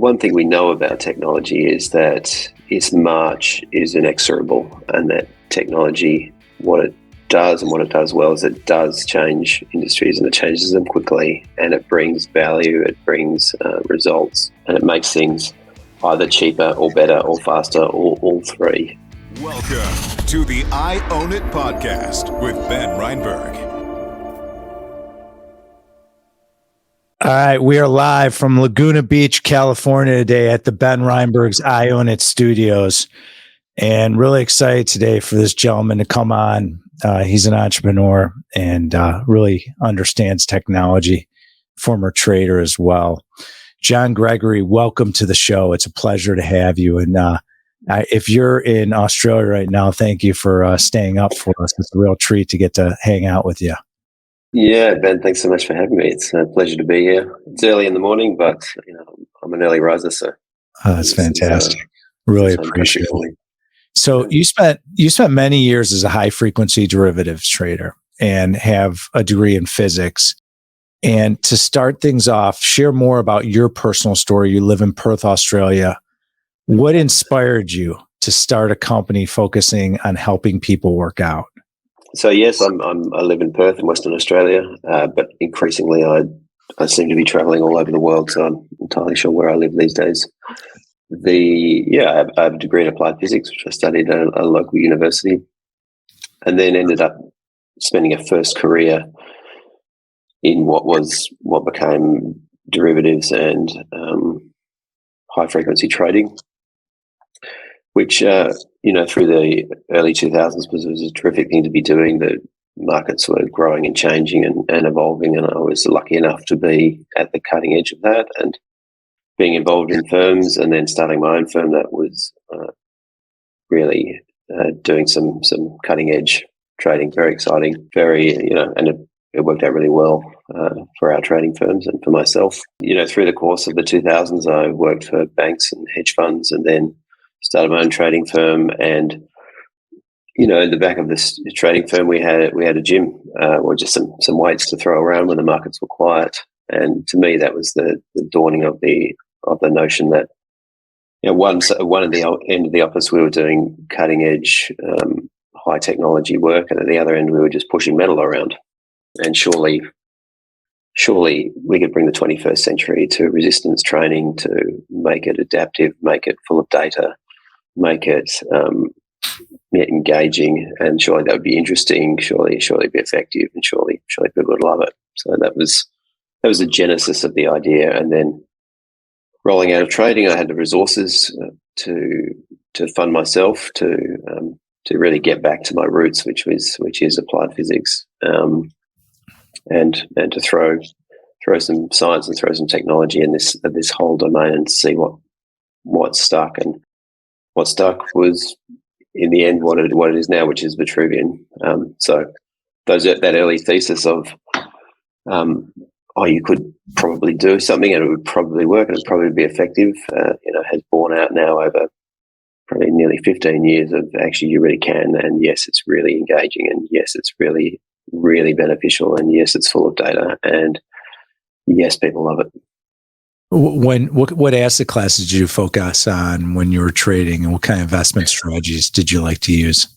one thing we know about technology is that its march is inexorable, and that technology, what it does and what it does well is it does change industries, and it changes them quickly, and it brings value, it brings results, and it makes things either cheaper or better or faster or all three. Welcome to the I Own It podcast with Ben Reinberg. All right, we are live from Laguna Beach, California today at the Ben Reinberg's I Own It studios, and really excited today for this gentleman to come on. He's an entrepreneur and really understands technology, former trader as well. Jon Gregory, welcome to the show. It's a pleasure to have you. And if you're in Australia right now, thank you for staying up for us. It's a real treat to get to hang out with you. Yeah, Ben, thanks so much for having me. It's a pleasure to be here. It's early in the morning, but I'm an early riser, so that's fantastic. Really appreciate it. So you spent many years as a high frequency derivatives trader and have a degree in physics. And to start things off, share more about your personal story. You live in Perth, Australia. What inspired you to start a company focusing on helping people work out? So yes, I live in Perth in Western Australia, but increasingly I seem to be traveling all over the world, so I'm entirely sure where I live these days. I have a degree in applied physics, which I studied at a local university, and then ended up spending a first career in what became derivatives and high frequency trading, which through the early 2000s was a terrific thing to be doing. The markets were growing and changing and evolving, and I was lucky enough to be at the cutting edge of that and being involved in firms, and then starting my own firm that was really doing some cutting edge trading. Very exciting, and it worked out really well for our trading firms and for myself. Through the course of the 2000s, I worked for banks and hedge funds, and then started my own trading firm. And in the back of this trading firm, we had a gym or just some weights to throw around when the markets were quiet. And to me, that was the dawning of the notion that one at the end of the office we were doing cutting edge high technology work, and at the other end we were just pushing metal around. And surely we could bring the 21st century to resistance training, to make it adaptive, make it full of data, make it engaging, and surely that would be interesting, surely be effective, and surely people would love it. So that was the genesis of the idea. And then rolling out of trading, I had the resources to fund myself, to really get back to my roots, which is applied physics, and to throw some science and throw some technology in this whole domain and see what stuck. And what stuck was, in the end, what it is now, which is Vitruvian. So that early thesis of you could probably do something and it would probably work and it would probably be effective, has borne out now over probably nearly 15 years of actually you really can, and yes, it's really engaging, and yes, it's really, really beneficial, and yes, it's full of data, and yes, people love it. What asset classes did you focus on when you were trading, and what kind of investment strategies did you like to use?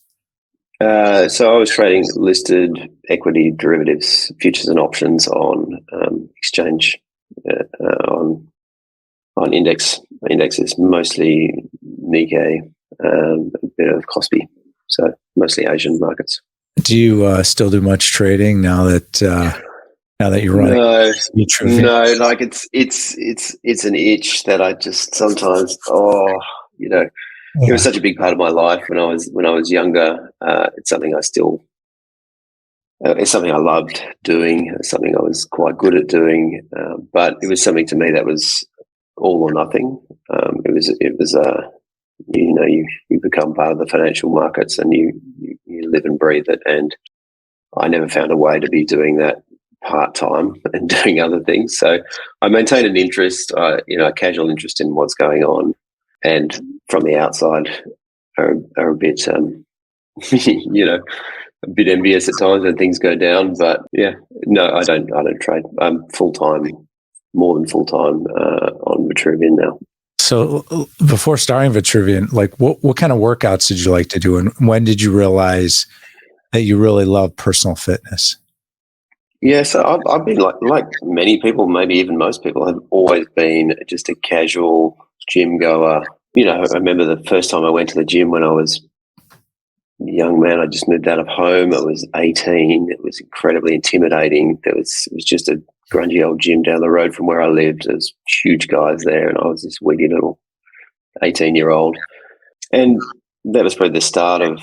So I was trading listed equity derivatives, futures and options on exchange, on indexes, mostly Nikkei, a bit of Kospi, so mostly Asian markets. Do you still do much trading now that you're running? No, like it's an itch that I just sometimes It was such a big part of my life when I was younger. It's something it's something I loved doing. It's something I was quite good at doing, but it was something to me that was all or nothing. It was you become part of the financial markets, and you live and breathe it. And I never found a way to be doing that part-time and doing other things. So I maintain an interest, a casual interest in what's going on, and from the outside are a bit, a bit envious at times when things go down. But yeah, no, I don't trade. I'm full-time, more than full-time on Vitruvian now. So before starting Vitruvian, like what kind of workouts did you like to do? And when did you realize that you really love personal fitness? Yeah, so I've been like many people, maybe even most people, have always been just a casual gym goer. You know, I remember the first time I went to the gym when I was a young man. I just moved out of home. I was 18. It was incredibly intimidating. It was just a grungy old gym down the road from where I lived. There was huge guys there, and I was this weedy little 18-year-old. And that was probably the start of,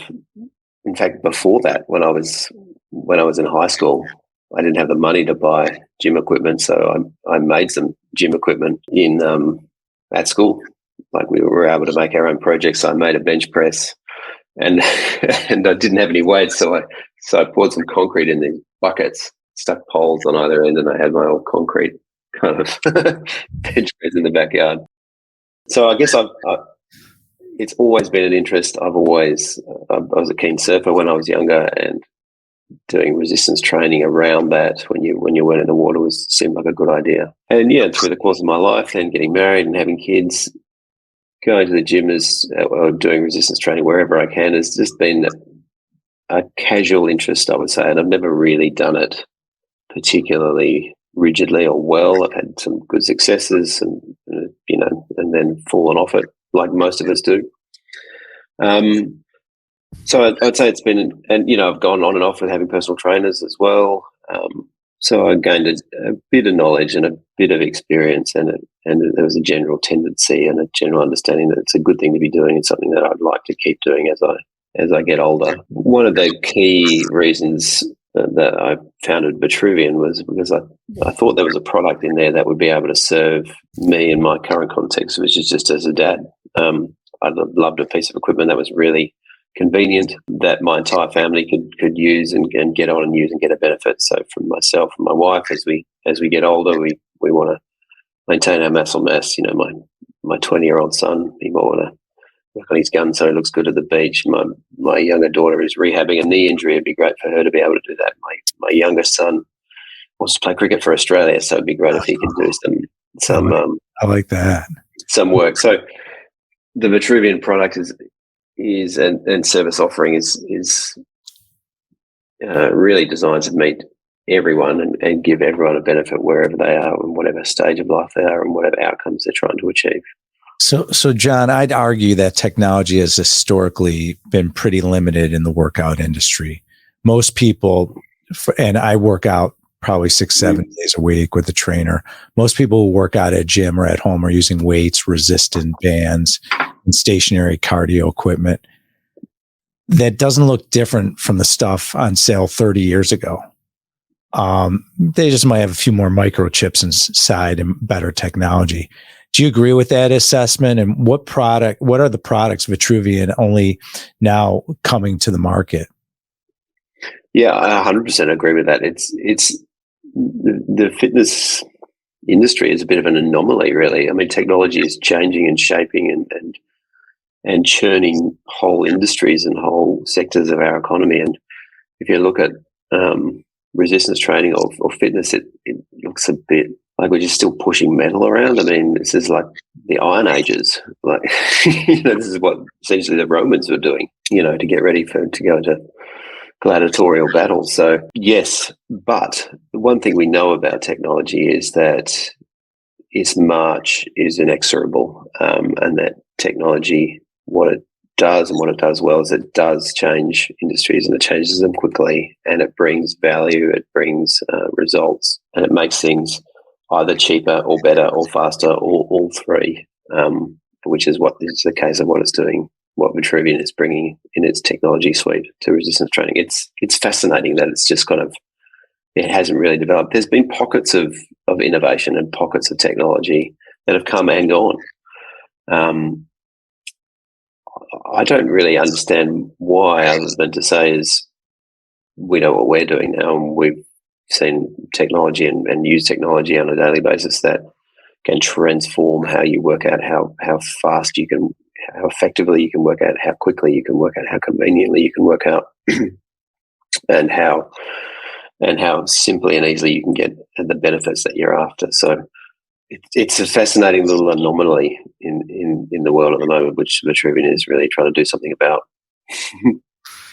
in fact, before that, when I was in high school, I didn't have the money to buy gym equipment, so I made some gym equipment at school. Like, we were able to make our own projects. So I made a bench press, and and I didn't have any weights, so I poured some concrete in these buckets, stuck poles on either end, and I had my old concrete kind of bench press in the backyard. So I guess it's always been an interest. I was a keen surfer when I was younger, and doing resistance training around that when you went in the water seemed like a good idea. And yeah, through the course of my life, then getting married and having kids, going to the gym or doing resistance training wherever I can has just been a casual interest, I would say. And I've never really done it particularly rigidly or well. I've had some good successes and then fallen off it like most of us do. So I'd say it's been, and I've gone on and off with having personal trainers as well. So I gained a bit of knowledge and a bit of experience, and there was a general tendency and a general understanding that it's a good thing to be doing and something that I'd like to keep doing as I get older. One of the key reasons that I founded Vitruvian was because I thought there was a product in there that would be able to serve me in my current context, which is just as a dad. I loved a piece of equipment that was really convenient, that my entire family could use and get on and use and get a benefit. So from myself and my wife, as we get older, we want to maintain our muscle mass. My 20-year-old son, he might want to work on his gun so he looks good at the beach. My younger daughter is rehabbing a knee injury. It'd be great for her to be able to do that. My youngest son wants to play cricket for Australia, so it'd be great if he could do some I like that. Some work. So the Vitruvian product is and service offering is really designed to meet everyone and give everyone a benefit wherever they are and whatever stage of life they are and whatever outcomes they're trying to achieve. So John, I'd argue that technology has historically been pretty limited in the workout industry. Most people, and I work out probably 6-7 days a week with a trainer. Most people who work out at gym or at home are using weights, resistant bands, and stationary cardio equipment. That doesn't look different from the stuff on sale 30 years ago. They just might have a few more microchips inside and better technology. Do you agree with that assessment? And what are the products Vitruvian only now coming to the market? Yeah, I 100% agree with that. It's the fitness industry is a bit of an anomaly, really. I mean, technology is changing and shaping and churning whole industries and whole sectors of our economy. And if you look at resistance training or fitness, it looks a bit like we're just still pushing metal around. I mean, this is like the Iron Ages. Like, this is what essentially the Romans were doing, to get ready to go into gladiatorial battles. So yes, but the one thing we know about technology is that its march is inexorable, and that technology, what it does and what it does well is it does change industries, and it changes them quickly, and it brings value, it brings results, and it makes things either cheaper or better or faster or all three, which is what is the case of what it's doing, what Vitruvian is bringing in its technology suite to resistance training. It's fascinating that it's just it hasn't really developed. There's been pockets of innovation and pockets of technology that have come and gone. I don't really understand why, other than to say is we know what we're doing now, and we've seen technology and use technology on a daily basis that can transform how you work out, how fast you can, how effectively you can work out, how quickly you can work out, how conveniently you can work out, and how simply and easily you can get the benefits that you're after. So it's a fascinating little anomaly in in the world at the moment, which Vitruvian is really trying to do something about.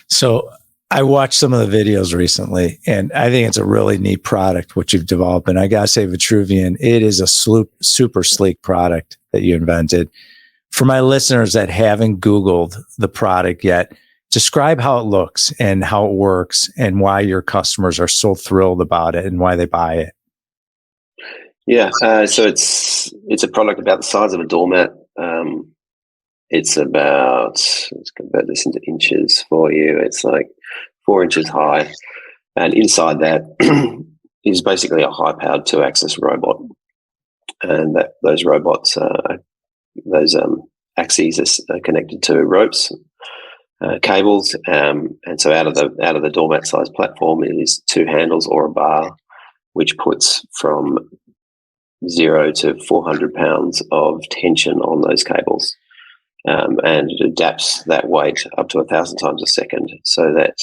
So I watched some of the videos recently, and I think it's a really neat product, what you've developed. And I got to say, Vitruvian, it is a super sleek product that you invented. For my listeners that haven't Googled the product yet, describe how it looks and how it works and why your customers are so thrilled about it and why they buy it. Yeah, so it's a product about the size of a doormat. It's about, let's convert this into inches for you. It's like 4 inches high. And inside that is basically a high-powered 2-axis robot. And those robots, those axes are connected to ropes, cables. And so out of the doormat-sized platform is 2 handles or a bar, which puts from 0 to 400 pounds of tension on those cables. And it adapts that weight up to 1,000 times a second, so that,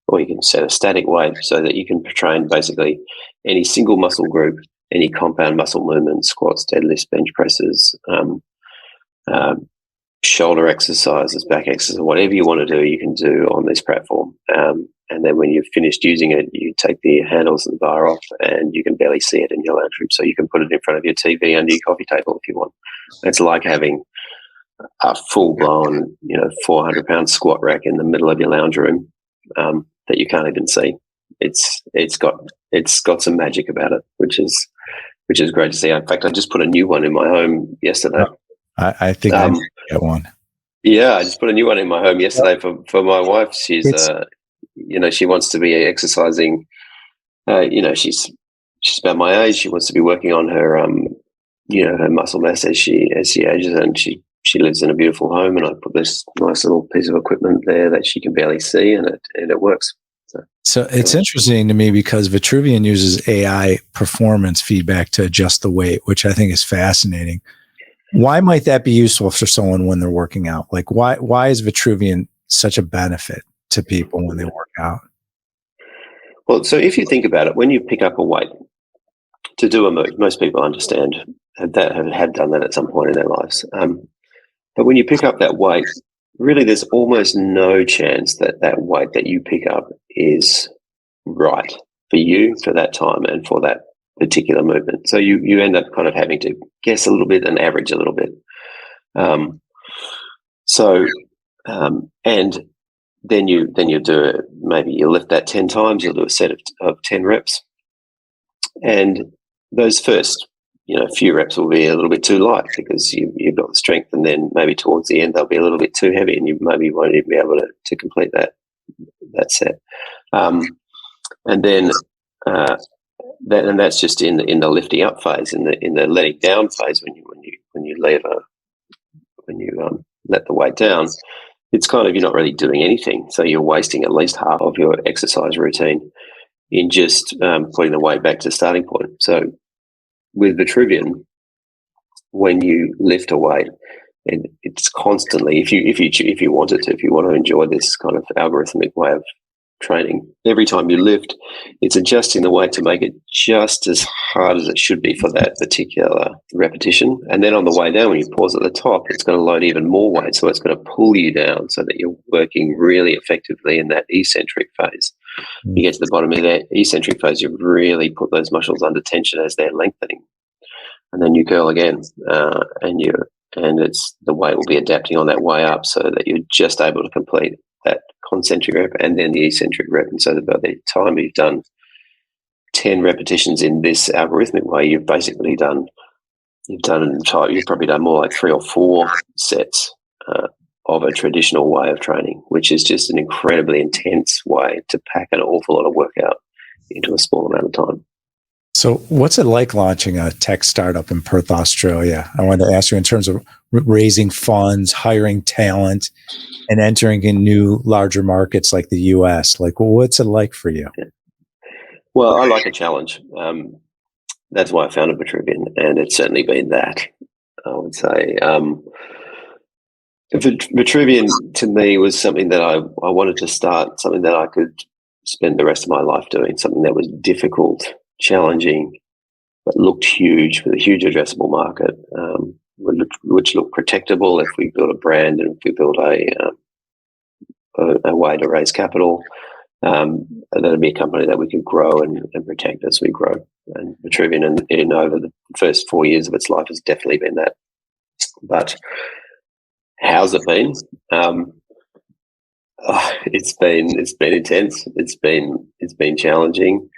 or you can set a static weight so that you can train basically any single muscle group, any compound muscle movements, squats, deadlifts, bench presses, shoulder exercises, back exercises, whatever you want to do, you can do on this platform. And then when you've finished using it, you take the handles and the bar off, and you can barely see it in your lounge room. So you can put it in front of your TV under your coffee table if you want. It's like having a full-blown, 400-pound squat rack in the middle of your lounge room that you can't even see. It's got some magic about it, which is great to see. In fact, I just put a new one in my home yesterday. I think I get one. Yeah, I just put a new one in my home yesterday for my wife. She's she wants to be exercising. She's about my age. She wants to be working on her her muscle mass as she ages, and she lives in a beautiful home, and I put this nice little piece of equipment there that she can barely see, and it works. So it's interesting to me because Vitruvian uses AI performance feedback to adjust the weight, which I think is fascinating. Why might that be useful for someone when they're working out? Like why is Vitruvian such a benefit to people when they work out? Well, so if you think about it, when you pick up a weight to do a move, most people understand that have done that at some point in their lives. But when you pick up that weight, really there's almost no chance that weight that you pick up is right for you for that time and for that particular movement. So you end up kind of having to guess a little bit and average a little bit. And then you do it. Maybe you lift that 10 times. You'll do a set of 10 reps, and those first few reps will be a little bit too light because you've got the strength, and then maybe towards the end they'll be a little bit too heavy, and you maybe won't even be able to complete that set. And then and that's just in the lifting up phase. In the letting down phase, when you let the weight down, it's kind of, you're not really doing anything. So you're wasting at least half of your exercise routine in just putting the weight back to the starting point. So with Vitruvian, when you lift a weight, and it's constantly, if you want to enjoy this kind of algorithmic way of training, every time you lift, it's adjusting the weight to make it just as hard as it should be for that particular repetition. And then on the way down, when you pause at the top, it's going to load even more weight, so it's going to pull you down so that you're working really effectively in that eccentric phase. You get to the bottom of that eccentric phase, you really put those muscles under tension as they're lengthening, and then you curl again, and it's the weight will be adapting on that way up so that you're just able to complete that concentric rep and then the eccentric rep. And so by the time you've done 10 repetitions in this algorithmic way, you've probably done more like 3 or 4 sets of a traditional way of training, which is just an incredibly intense way to pack an awful lot of workout into a small amount of time. So what's it like launching a tech startup in Perth, Australia? I wanted to ask you in terms of raising funds, hiring talent, and entering in new, larger markets like the US. Like, what's it like for you? Yeah. Well, I like a challenge. That's why I founded Vitruvian, and it's certainly been that, I would say. Vitruvian, to me, was something that I wanted to start, something that I could spend the rest of my life doing, something that was difficult, challenging, but looked huge, with a huge addressable market. which look protectable if we build a brand and if we build a way to raise capital. That'll be a company that we can grow and protect as we grow. And Vitruvian, in over the first 4 years of its life, has definitely been that. But how's it been? It's been intense. It's been challenging.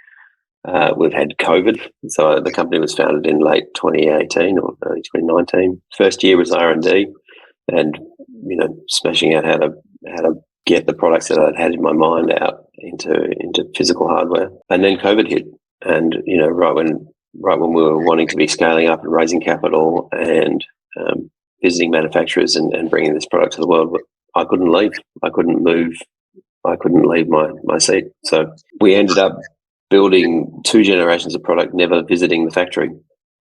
We've had COVID. So the company was founded in late 2018 or early 2019. First year was R&D, and smashing out how to get the products that I'd had in my mind out into physical hardware. And then COVID hit, and right when we were wanting to be scaling up and raising capital and visiting manufacturers and bringing this product to the world, I couldn't leave. I couldn't move. I couldn't leave my seat. So we ended up building 2 generations of product, never visiting the factory.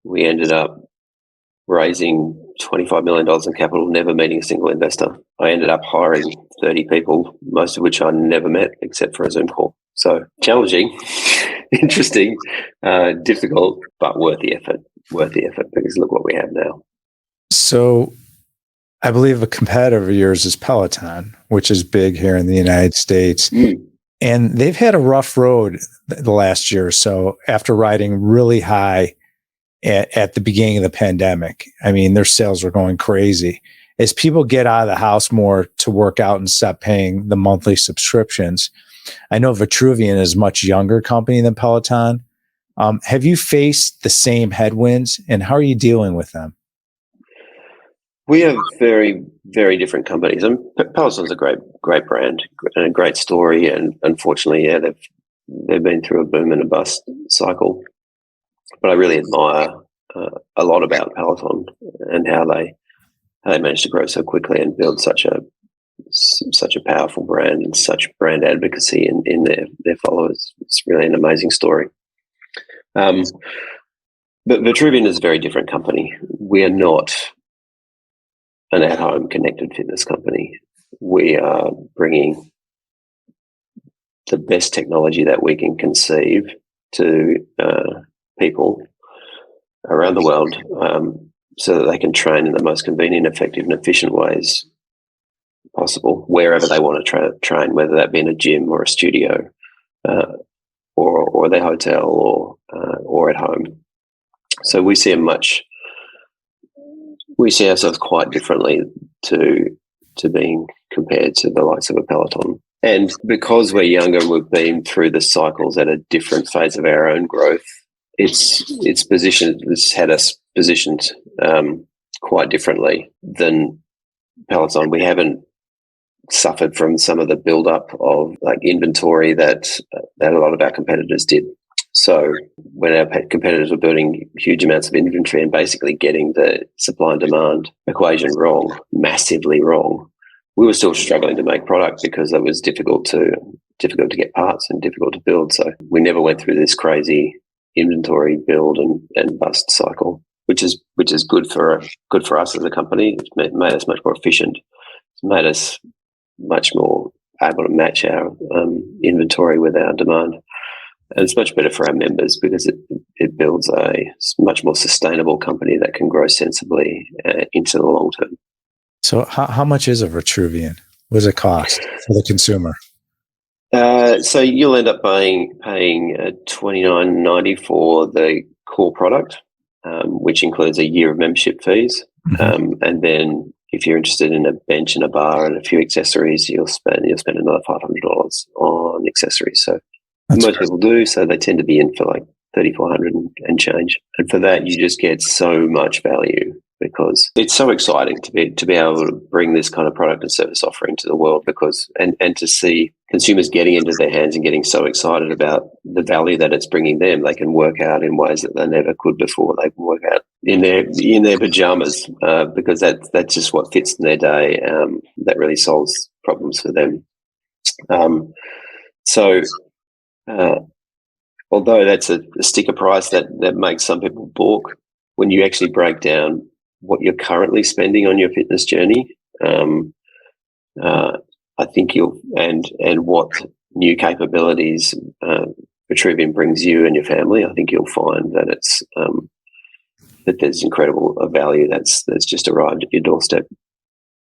We ended up raising $25 million in capital, never meeting a single investor. I ended up hiring 30 people, most of which I never met except for a Zoom call. So challenging, interesting, difficult, but worth the effort because look what we have now. So I believe a competitor of yours is Peloton, which is big here in the United States. And they've had a rough road the last year or so after riding really high at the beginning of the pandemic. I mean, their sales were going crazy. As people get out of the house more to work out and stop paying the monthly subscriptions, I know Vitruvian is a much younger company than Peloton. Have you faced the same headwinds, and how are you dealing with them? We have very, very different companies. And Peloton's a great brand and a great story. And unfortunately, they've been through a boom and a bust cycle. But I really admire a lot about Peloton and how they managed to grow so quickly and build such a powerful brand and such brand advocacy in their followers. It's really an amazing story. But Vitruvian is a very different company. We are not an at-home connected fitness company. We are bringing the best technology that we can conceive to people around the world so that they can train in the most convenient, effective, and efficient ways possible wherever they want to train, whether that be in a gym or a studio or their hotel or at home. So we see ourselves quite differently to being compared to the likes of a Peloton. And because we're younger, we've been through the cycles at a different phase of our own growth. It's had us positioned quite differently than Peloton. We haven't suffered from some of the build-up of inventory that a lot of our competitors did. So when our competitors were building huge amounts of inventory and basically getting the supply and demand equation wrong, massively wrong, we were still struggling to make product because it was difficult to get parts and difficult to build. So we never went through this crazy inventory build and bust cycle, which is good for us as a company. It's made us much more efficient. It's made us much more able to match our inventory with our demand. And it's much better for our members because it builds a much more sustainable company that can grow sensibly into the long term. So how much is a Vitruvian? What does it cost for the consumer? So you'll end up paying $29.90 for the core product, which includes a year of membership fees. Mm-hmm. And then if you're interested in a bench and a bar and a few accessories, you'll spend another $500 on accessories. So most people do, so they tend to be in for like $3,400 and change. And for that, you just get so much value because it's so exciting to be able to bring this kind of product and service offering to the world and to see consumers getting into their hands and getting so excited about the value that it's bringing them. They can work out in ways that they never could before. They can work out in their pajamas because that's just what fits in their day. That really solves problems for them. Although that's a sticker price that makes some people balk, when you actually break down what you're currently spending on your fitness journey, I think and what new capabilities Vitruvian brings you and your family, I think you'll find that that there's incredible value that's just arrived at your doorstep.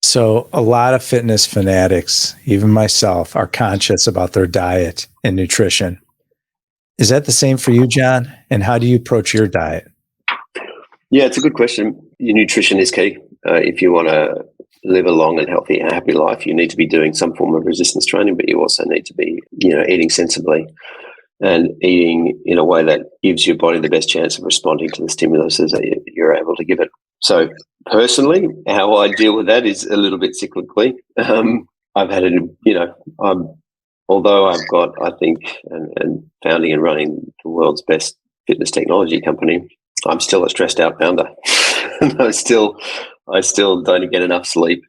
So a lot of fitness fanatics, even myself, are conscious about their diet and nutrition. Is that the same for you, Jon? And how do you approach your diet? Yeah, it's a good question. Your nutrition is key. If you want to live a long and healthy and happy life, you need to be doing some form of resistance training, but you also need to be, eating sensibly and eating in a way that gives your body the best chance of responding to the stimuluses that you're able to give it. So personally, how I deal with that is a little bit cyclically. I've had although I've got, I think, and founding and running the world's best fitness technology company, I'm still a stressed out founder. I still don't get enough sleep.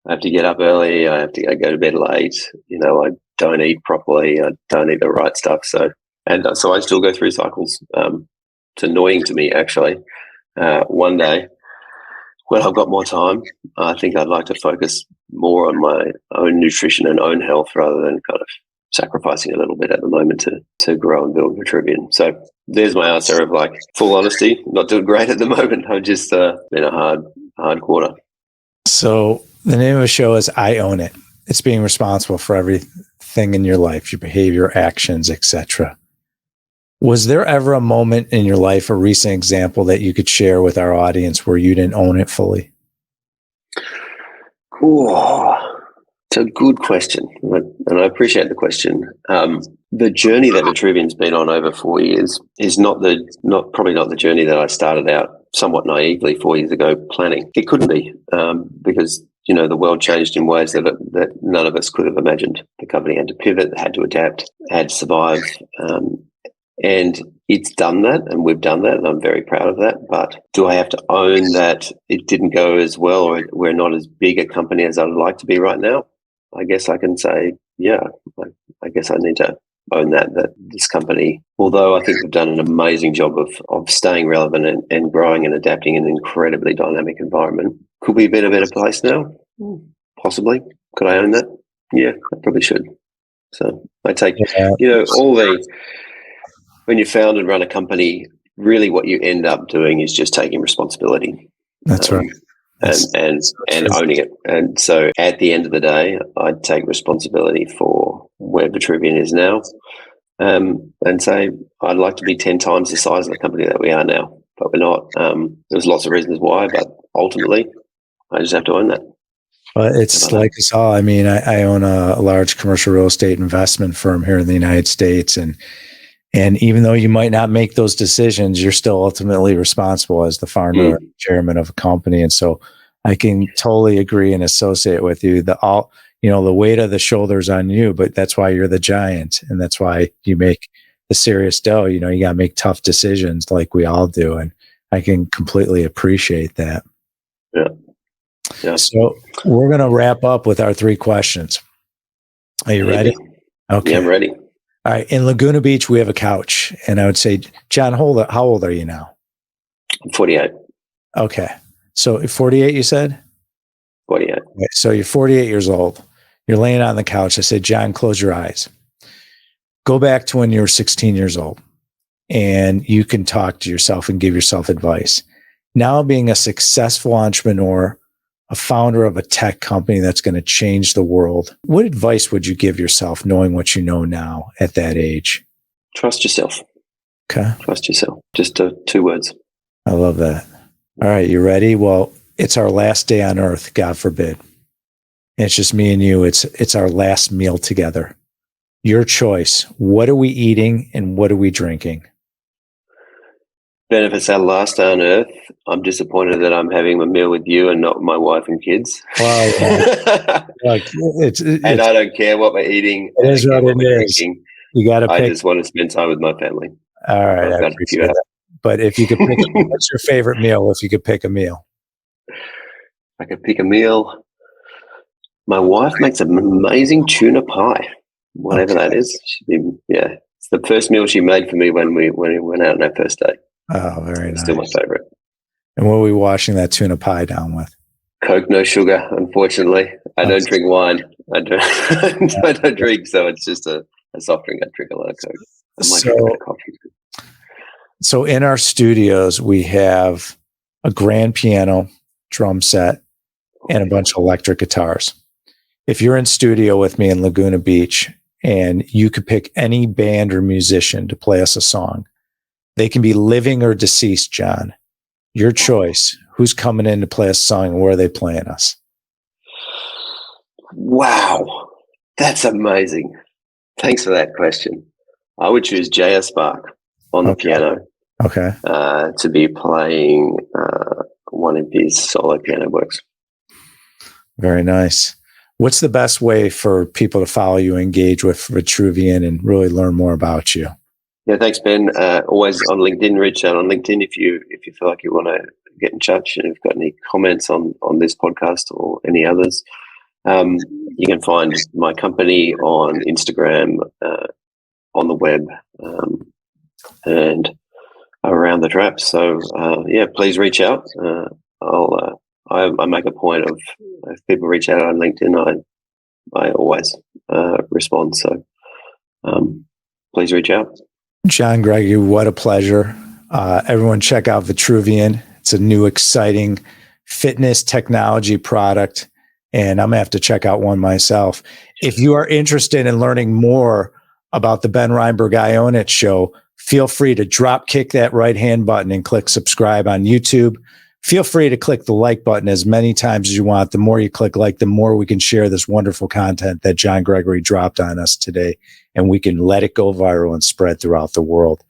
I have to get up early. I have to go to bed late. I don't eat properly. I don't eat the right stuff. So I still go through cycles. It's annoying to me, actually. One day, when I've got more time, I think I'd like to focus more on my own nutrition and own health rather than kind of sacrificing a little bit at the moment to grow and build Vitruvian. So there's my answer of full honesty. Not doing great at the moment. I've just been a hard quarter. So the name of the show is I Own It. It's being responsible for everything in your life, your behavior, actions, etc. Was there ever a moment in your life, a recent example that you could share with our audience where you didn't own it fully? Oh, it's a good question, and I appreciate the question. The journey that Vitruvian's been on over 4 years is probably not the journey that I started out somewhat naively 4 years ago planning. It couldn't be because the world changed in ways that none of us could have imagined. The company had to pivot, had to adapt, had to survive. And it's done that, and we've done that, and I'm very proud of that. But do I have to own that it didn't go as well, or we're not as big a company as I'd like to be right now? I guess I can say, yeah, I guess I need to own that this company, although I think we've done an amazing job of staying relevant and growing and adapting in an incredibly dynamic environment. Could we be in a better place now? Possibly. Could I own that? Yeah, I probably should. So I take, when you found and run a company, really what you end up doing is just taking responsibility. That's right. And owning it. And so at the end of the day, I take responsibility for where Vitruvian is now and say, I'd like to be 10 times the size of the company that we are now, but we're not. There's lots of reasons why, but ultimately, I just have to own that. Well, it's like us all. I mean, I own a large commercial real estate investment firm here in the United States, and even though you might not make those decisions, you're still ultimately responsible as the founder and chairman of a company. And so I can totally agree and associate with you. The weight of the shoulders on you, but that's why you're the giant. And that's why you make the serious dough. You got to make tough decisions like we all do. And I can completely appreciate that. Yeah. So we're going to wrap up with our 3 questions. Are you ready? Okay. Yeah, I'm ready. All right. In Laguna Beach, we have a couch. And I would say, Jon, how old are you now? I'm 48. Okay. So 48, you said? 48. Okay, so you're 48 years old. You're laying on the couch. I said, Jon, close your eyes. Go back to when you were 16 years old. And you can talk to yourself and give yourself advice. Now being a successful entrepreneur, a founder of a tech company that's going to change the world, what advice would you give yourself knowing what you know now at that age? Trust yourself. Okay. Trust yourself. Just 2 words. I love that. All right. You ready? Well, it's our last day on earth, God forbid. And it's just me and you. It's our last meal together. Your choice. What are we eating and what are we drinking? Ben, if it's our last day on earth, I'm disappointed that I'm having a meal with you and not my wife and kids. Well, and I don't care what we're eating. It is what it is. Drinking. You got to pick. I just want to spend time with my family. All right. I appreciate that. But if you could pick, what's your favorite meal if you could pick a meal? I could pick a meal. My wife makes an amazing tuna pie, whatever that is. It's the first meal she made for me when we went out on our first date. Oh, very nice. Still my favorite. And what are we washing that tuna pie down with? Coke, no sugar, unfortunately. I don't drink wine. I don't drink, so it's just a soft drink. I drink a lot of Coke. I might drink a bit of coffee too. So in our studios, we have a grand piano, drum set, and a bunch of electric guitars. If you're in studio with me in Laguna Beach and you could pick any band or musician to play us a song, they can be living or deceased, Jon. Your choice. Who's coming in to play a song and where are they playing us? Wow, that's amazing. Thanks for that question. I would choose J.S. Spark on the piano. Okay. To be playing one of his solo piano works. Very nice. What's the best way for people to follow you, engage with Vitruvian, and really learn more about you? Yeah, thanks, Ben. Always on LinkedIn. Reach out on LinkedIn if you feel like you want to get in touch and if you've got any comments on this podcast or any others. You can find my company on Instagram, on the web, and around the traps. So please reach out. I make a point of if people reach out on LinkedIn, I always respond. So please reach out. Jon Gregory, what a pleasure. Everyone check out Vitruvian. It's a new, exciting fitness technology product, and I'm going to have to check out one myself. If you are interested in learning more about the Ben Reinberg I Own It show, feel free to drop kick that right-hand button and click subscribe on YouTube. Feel free to click the like button as many times as you want. The more you click like, the more we can share this wonderful content that Jon Gregory dropped on us today, and we can let it go viral and spread throughout the world.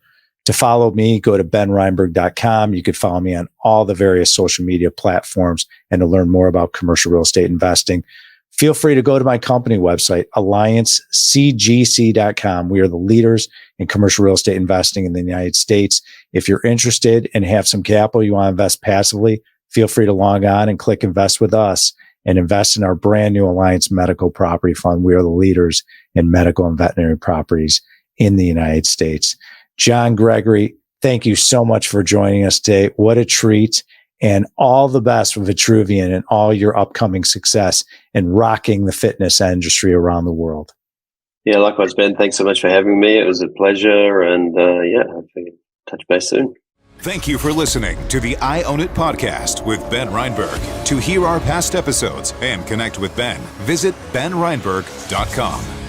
To follow me, go to benreinberg.com. You could follow me on all the various social media platforms and to learn more about commercial real estate investing. Feel free to go to my company website, alliancecgc.com. We are the leaders in commercial real estate investing in the United States. If you're interested and have some capital you want to invest passively, feel free to log on and click invest with us and invest in our brand new Alliance Medical Property Fund. We are the leaders in medical and veterinary properties in the United States. Jon Gregory, thank you so much for joining us today. What a treat, and all the best with Vitruvian and all your upcoming success in rocking the fitness industry around the world. Yeah, likewise, Ben. Thanks so much for having me. It was a pleasure, and hopefully touch base soon. Thank you for listening to the I Own It podcast with Ben Reinberg. To hear our past episodes and connect with Ben, visit benreinberg.com.